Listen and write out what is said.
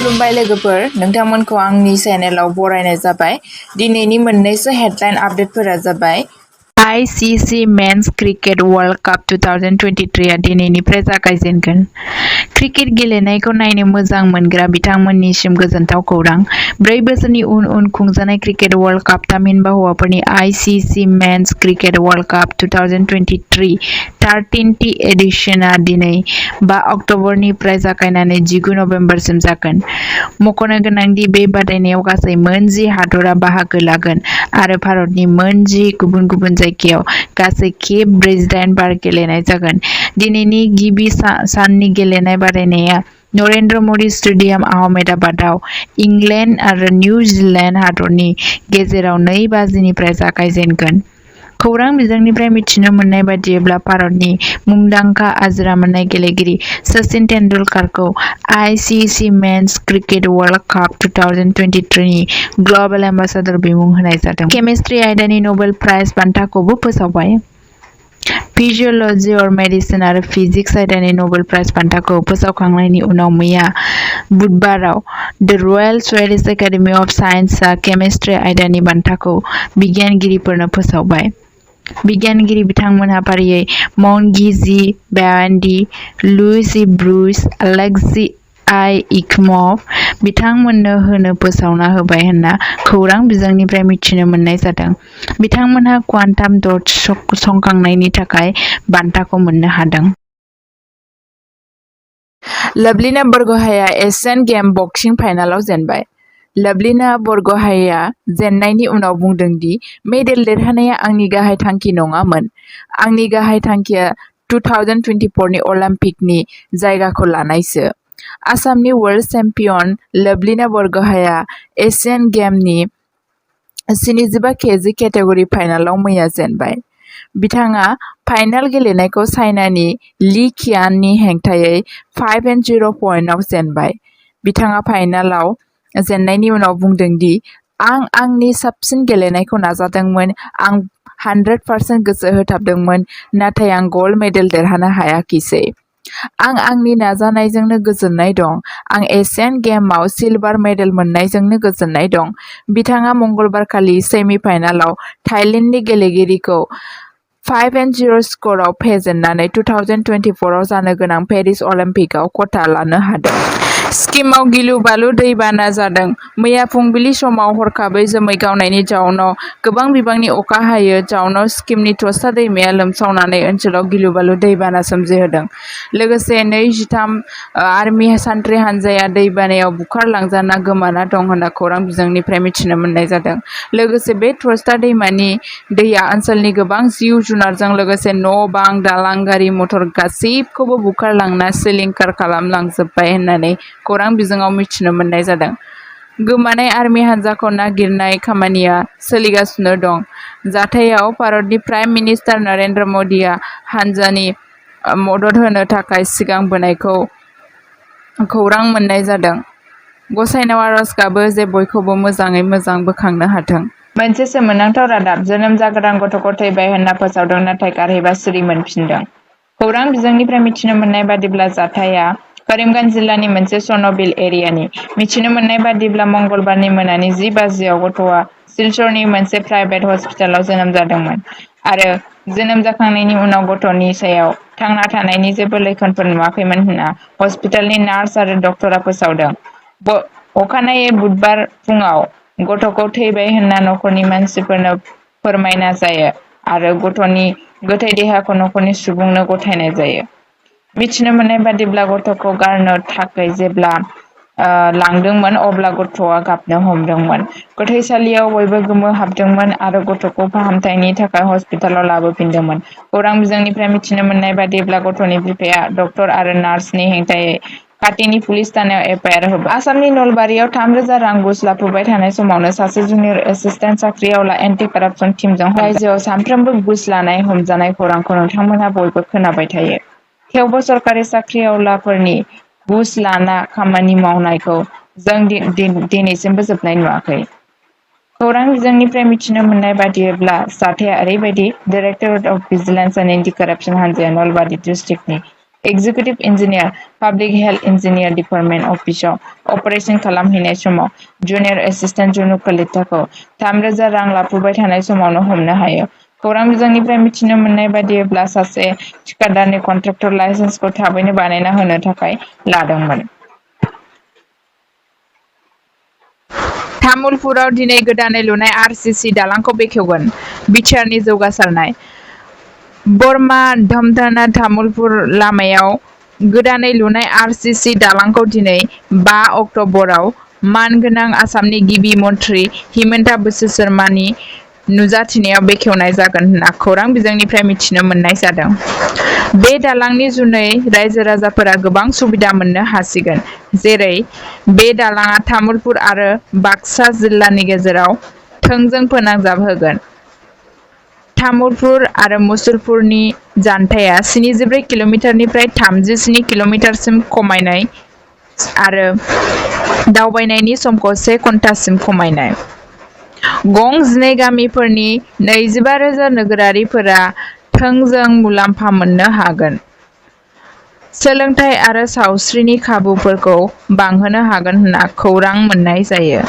खुलुमबाय लोगोफोर, नोंथांमोनखौ आंनि चेनेलाव बरायनाय जाबाय। दिनैनि मोननैसो हेडलाइन आपडेटफोरा जाबाय ICC men's cricket world cup 2023 आ दिनैनिफ्राय जागायजेनगोन। क्रिकेट गेलेनायखौ नायनो मोजां मोनग्रा बिथांमोननिसिम गोजोनथाव खौरां। 4 बोसोरनि उन खुंजानाय क्रिकेट वर्ल्ड काप थामहिनबा हौवाफोरनि ICC men's cricket world cup 2023 13th एडिशनआ दिनै 5 अक्ट'बरनिफ्राय जागायनानै 19 नबेम्बरसिम जागोन। मख'नो गोनांदि बे बादायनायाव गासै मोन 10 हादरा बाहागो लागोन आरो भारतनि मोन 10 गुबुन गुबुन जायगायाव गासै खेब 48 बार गेलेनाय जागोन। दिनैनि गिबि साननि गेलेनाय बादायनाया नरेन्द्र मदि स्टेडियाम आहमेदाबादआव इंलेन्ड आरो निउजिलेन्ड हादरनि गेजेराव 2 बाजिनिफ्राय जागायजेनगोन। खौरां बिजोंनिफ्राय मिथिनो मोननाय बादिब्ला भारतनि मुंदांखा आजिरा मोननाय गेलेगिरि सचिन तेंदुलकरखौ ICC men's cricket world cup 2023 नि ग्लबेल एम्बेसेडर बिमुं होनाय जादों। केमिस्ट्रि आयदानि नबेल प्राइज बान्थाखौबो फोसावबाय। फिजियोल'जी अर मेडिसिन आरो फिजिक्स आयदानि नबेल प्राइज बान्थाखौ फोसावखांनायनि उनाव मैया बुधबाराव the royal Swedish academy of साइन्सआ केमिस्ट्रि आयदानि बान्थाखौ बिगियानगिरिफोरनो फोसावबाय। बिगियानगिरि बिथांमोनहा फारियै Moungi G Bawendi, Louis Brus, Alexei Ekimov बिथांमोननो होनो फोसावना होबाय होनना खौरां बिजोंनिफ्राय मिथिनो मोननाय जादों। बिथांमोनहा क्वान्टाम डट संखांनायनि थाखाय बान्थाखौ मोननो हादों। लवलीना बरग'हाइआ एशियान गेम बक्सिं फाइनालाव जेनबाय। लवलीना बरग'हाइआ जेननायनि उनाव बुंदों दि मेडेल देरहानाया आंनि गाहाय थांखि नङामोन। आंनि गाहाय थांखिया 2024 नि अलिम्पिकनि जायगाखौ लानायसो। आसामनि वर्ल्ड चेम्पियन लवलीना बरग'हाइआ एशियान गेमनि 75 केजि केटेगरि फाइनालाव मैया जेनबाय। बिथाङा फाइनाल गेलेनायखौ चाइनानि ली qianनि हेंथायै 5-0 पइन्टआव जेनबाय। बिथाङा फाइनालाव जेननायनि उनाव बुंदों दि आं आंनि साबसिन गेलेनायखौ नाजादोंमोन, आं 100% गोसो होथाबदोंमोन, नाथाय आं गल्ड मेडेल देरहानो हायाखिसै। आं आंनि नाजानायजोंनो गोजोननाय दं। आं एशियान गेमआव सिलभार मेडेल मोननायजोंनो गोजोननाय दं। बिथाङा मंगलबारखालि सेमि-फाइनालाव थाइलेन्डनि गेलेगिरिखौ 5-0 स्करआव फेजेननानै 2024 आव जानो गोनां पेरिस अलिम्पिकआव खथा लानो हादों। सिक्किमाव गिलु-बालु दैबाना जादों। मैया फुंबिलि समाव हरखाबै जोमै गावनायनि जाउनाव गोबां बिबांनि अखा हायो जाउनाव सिक्किमनि टस्टा दैमाया लोमसावनानै ओनसोलाव गिलु-बालु दैबाना सोमजिहोदों। लोगोसे 23 आर्मि सान्थ्रि हानजाया दैबानायाव बुखारलांजाना गोमाना दं होनना खौरां बिजोंनिफ्राय मिथिनो मोननाय जादों। लोगोसे बे टस्टा दैमानि दैया ओनसोलनि गोबां जिउ-जुनारजों लोगोसे न'-बां, दालां, गारि-मटर गासैखौबो बुखारलांना सिलिंखार खालामलांजोबबाय होननानै खौरां बिजोङाव मिथिनो मोननाय जादों। गोमानाय आर्मि हानजाखौ नागिरनाय खामानिया सोलिगासिनो दं। जाथायाव भारतनि प्राइम मिनिस्टार नरेन्द्र मदिआ हानजानि मदद होनो थाखाय सिगांबोनायखौ खौरां मोननाय जादों। गसाइनाव आरज गाबो जे बयखौबो मोजाङै मोजां बोखांनो हाथों। मोनसे सोमोनांथाव रादाब, जोनोम जागोदान गथ'खौ थैबाय होनना फोसावदों नाथाय गारहैबा सिरि मोनफिनदों। खौरां बिजोंनिफ्राय मिथिनो मोननाय बादिब्ला जाथाया करीमगंज जिल्लानि मोनसे सन'बिल एरियानि। मिथिनो मोननाय बादिब्ला मंगलबारनि मोनानि 10 बाजियाव गथ'आ सिलचरनि मोनसे प्राइभेट हस्पिटालाव जोनोम जादोंमोन आरो जोनोम जाखांनायनि उनाव गथ'नि सायाव थांना थानायनि जेबो लैखोनफोर नुवाखैमोन होनना हस्पिटालनि नार्स आरो डक्टरा फोसावदों। अखानायै बुधबार फुंआव गथ'खौ थैबाय होनना नखरनि मानसिफोरनो फोरमायना जायो आरो गथ'नि गोथै देहाखौ नखरनि सुबुंनो गथायनाय जायो। मिथिनो मोननाय बादिब्ला गथ'खौ गारनो थाखाय जेब्ला लांदोंमोन अब्ला गथ'आ गाबनो हमदोंमोन। गोथैसालियाव बयबो गोमोहाबदोंमोन आरो गथ'खौ फाहामथायनि थाखाय हस्पिटालाव लाबोफिनदोंमोन। खौरां बिजोंनिफ्राय मिथिनो मोननाय बादिब्ला गथ'नि बिफाया डक्टर आरो नार्सनि हेंथायै खाथिनि पुलिस थानायाव एफआइआर होबाय। आसामनि नलबारियाव 3,000 रां घुस लाफुबाय थानाय समावनो सासे जुनियर एसिस्टेन्ट साख्रिआवला एन्टि कारापसन टीमजों रायजोआव सानफ्रोमबो घुस लानाय हमजानाय खौरांखौ नोंथांमोनहा बयबो खोनाबाय थायो। थेवबो सरकारि साख्रिआवलाफोरनि घुस लाना खामानि मावनायखौ जों दिनैसिमबो जोबनाय नुवाखै। खौरां बिजोंनिफ्राय मिथिनो मोननाय बादिब्ला जाथाया ओरैबायदि, directorate of vigilance and anti corruption हानजाया नलबारि डिस्ट्रिक्टनि executive engineer public health engineer department अफिसाव अपारेशन खालामहैनाय समाव जुनियर एसिस्टेन्ट जुनु कलिताखौ 3,000 रां लाफुबाय थानाय समावनो हमनो हायो। खौरां बिजोंनिफ्राय मिथिनो मोननाय बादियैब्ला सासे थिकादारनि कन्ट्रेक्टर लाइसेन्सखौ थाबैनो बानायना होनो थाखाय लादोंमोन। तामुलपुराव दिनै गोदानै लुनाय आरसीसी दालांखौ बेखेवगोन। बिटिआरनि जौगासारनाय बरमा धमधाना तामुलपुर लामायाव गोदानै लुनाय आरसीसी दालांखौ दिनै 5 अक्ट'बराव मानगोनां आसामनि गिबि मन्थ्रि हिमन्ता बिश्व शर्मानि नुजाथिनायाव बेखेवनाय जागोन होनना खौरां बिजोंनिफ्राय मिथिनो मोननाय जादों। बे दालांनि जुनै रायजो राजाफोरा गोबां सुबिदा मोननो हासिगोन। जेरै बे दालांआ तामुलपुर आरो बाक्सा जिल्लानि गेजेराव थोंजों फोनांजाब होगोन। तामुलपुर आरो मुसलपुरनि जानथाया 74 किल'मिटारनिफ्राय 37 किल'मिटारसिम खमायनाय आरो दावबायनायनि समखौ 1 घन्टासिम खमायनाय। गं 12 गामिफोरनि 25,000 नोगोरारिफोरा थोंजों मुलाम्फा मोननो हागोन। सोलोंथाइ आरो सावस्रिनि खाबुफोरखौ बांहोनो हागोन होनना खौरां मोननाय जायो।